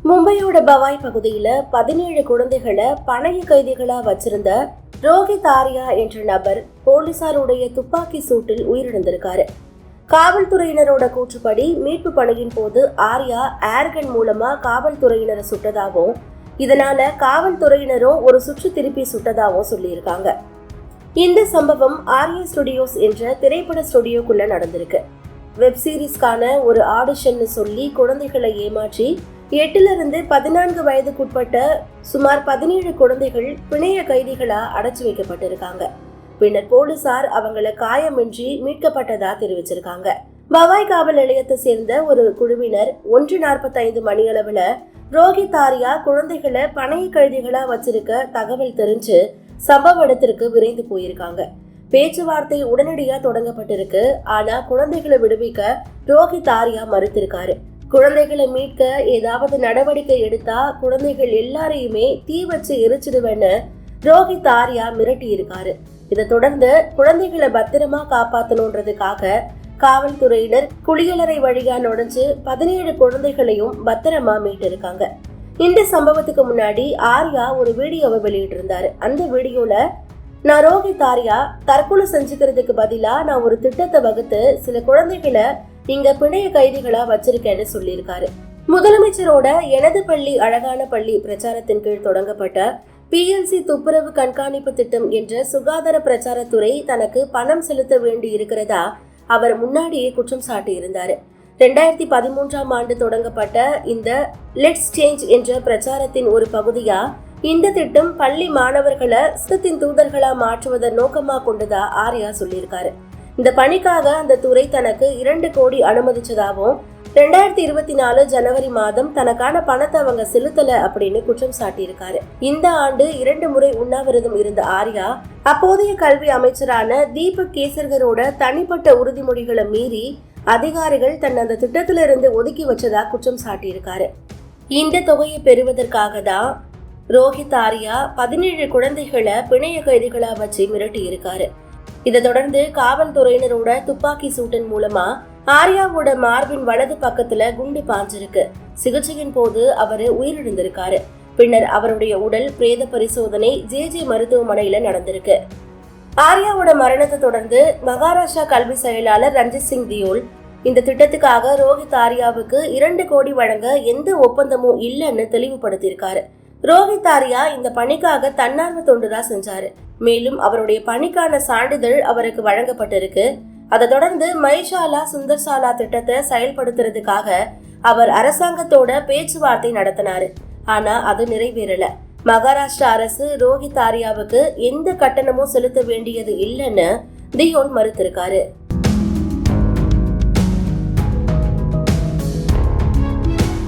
மும்பையோட பவாய் பகுதியில 17 குழந்தைகளை பணைய கைதிகளா வச்சிருந்த ரோஹித் ஆர்யா என்ற நபர் போலீசாருடைய துப்பாக்கி சூட்டில் உயிரிழந்திருக்காரு. காவல்துறையினரோட கூற்றுப்படி மீட்பு பணியின் போது ஆர்யா ஏர்கன் மூலமா காவல்துறையினரை சுட்டதாகவும் இதனால காவல்துறையினரும் ஒரு சுற்று திருப்பி சுட்டதாகவும் சொல்லியிருக்காங்க. இந்த சம்பவம் ஆர்யா ஸ்டுடியோஸ் என்ற திரைப்பட ஸ்டுடியோக்குள்ள நடந்திருக்கு. வெப் சீரிஸ்க்கான ஒரு ஆடிஷன் சொல்லி குழந்தைகளை ஏமாற்றி 8 to 14 வயதுக்குட்பட்ட சுமார் 17 குழந்தைகள் பிணைய கைதிகளா அடைச்சு வைக்கப்பட்டிருக்காங்க. பின்னர் போலீசார் அவங்களை காயமின்றி மீட்கப்பட்டதா தெரிவிச்சிருக்காங்க. பவாய் காவல் நிலையத்தை சேர்ந்த ஒரு குழுவினர் 1:45 மணியளவுல ரோஹித் ஆர்யா குழந்தைகளை பணைய கைதிகளா வச்சிருக்க தகவல் தெரிஞ்சு சம்பவ இடத்திற்கு விரைந்து போயிருக்காங்க. பேச்சுவார்த்தை உடனடியா தொடங்கப்பட்டிருக்கு. ஆனா குழந்தைகளை விடுவிக்க ரோஹித் ஆர்யா மறுத்திருக்காரு. குழந்தைகளை மீட்க ஏதாவது நடவடிக்கை எடுத்தா குழந்தைகள் எல்லாரையுமே தீ வச்சு எரிச்சிடுவேன்னு ரோஹித் ஆர்யா மிரட்டி இருக்காரு. இதை தொடர்ந்து குழந்தைகளை பத்திரமா காப்பாத்தணுன்றதுக்காக காவல்துறையினர் குளியலறை வழியா நுழைஞ்சு 17 குழந்தைகளையும் பத்திரமா மீட்டிருக்காங்க. இந்த சம்பவத்துக்கு முன்னாடி ஆர்யா ஒரு வீடியோவை வெளியிட்டிருந்தாரு. அந்த வீடியோல நான் ரோஹித் ஆர்யா தற்கொலை செஞ்சுக்கிறதுக்கு பதிலா நான் ஒரு திட்டத்தை வகுத்து சில குழந்தைகளை இங்க பிணைய கைதிகளா வச்சிருக்கேன்னு சொல்லியிருக்காரு. முதலமைச்சரோட எனது பள்ளி அழகான பள்ளி பிரச்சாரத்தின் கீழ் தொடங்கப்பட்ட PLC துப்புரவு கண்காணிப்பு திட்டம் என்ற சுகாதார பிரச்சாரத்துறை தனக்கு பணம் செலுத்த வேண்டி இருக்கிறதா அவர் முன்னாடியே குற்றம் சாட்டி இருந்தாரு. 2013ஆம் ஆண்டு தொடங்கப்பட்ட இந்த லெட்ஸ் சேஞ்ச் என்ற பிரச்சாரத்தின் ஒரு பகுதியா இந்த திட்டம் பள்ளி மாணவர்களை சட்டத்தின் தூதர்களா மாற்றுவதை நோக்கமா கொண்டதா ஆர்யா சொல்லியிருக்காரு. இந்த பணிக்காக அந்த துறை தனக்கு 2 கோடி அனுமதிச்சதாகவும் 2024 ஜனவரி மாதம் தனக்கான பணத்தை அவங்க செலுத்தல அப்படின்னு குற்றம் சாட்டியிருக்காரு. இந்த ஆண்டு 2 முறை உண்ணாவிரதம் இருந்த ஆர்யா அப்போதைய கல்வி அமைச்சரான தீபக் கேசர்கரோட தனிப்பட்ட உறுதிமொழிகளை மீறி அதிகாரிகள் தன் அந்த திட்டத்திலிருந்து ஒதுக்கி வச்சதா குற்றம் சாட்டியிருக்காரு. இந்த தொகையை பெறுவதற்காக தான் ரோஹித் ஆர்யா 17 குழந்தைகளை பிணைய கைதிகளா வச்சு மிரட்டி இருக்காரு. இதை தொடர்ந்து காவல்துறையினரோட துப்பாக்கி சூட்டின் மூலமா ஆர்யாவோட மார்பின் வலது பக்கத்துல குண்டு பாஞ்சிருக்கு. சிகிச்சையின் போது அவரு உயிரிழந்திருக்காரு. பின்னர் அவருடைய உடல் பிரேத பரிசோதனை JJ மருத்துவமனையில நடந்திருக்கு. ஆர்யாவோட மரணத்தை தொடர்ந்து மகாராஷ்டிரா கல்வி செயலாளர் ரஞ்சித் சிங் தியோல் இந்த திட்டத்துக்காக ரோஹித் ஆர்யாவுக்கு 2 கோடி வழங்க எந்த ஒப்பந்தமும் இல்லைன்னு தெளிவுபடுத்தியிருக்காரு. ரோஹித் ஆர்யா இந்த பணிக்காக தன்னார்வ தொண்டுதான் செஞ்சாரு. மேலும் அவருடைய பணிக்கான சான்றிதழ் அவருக்கு வழங்கப்பட்டிருக்கு. அதை தொடர்ந்து மைஷாலா சுந்தர்சாலா திட்டத்தை செயல்படுத்துறதுக்காக அவர் அரசாங்கத்தோட பேச்சுவார்த்தை நடத்தினாரு. ஆனா அது நிறைவேறல. மகாராஷ்டிரா அரசு ரோஹித் ஆர்யாவுக்கு எந்த கட்டணமும் செலுத்த வேண்டியது இல்லைன்னு தியோல் மறுத்திருக்காரு.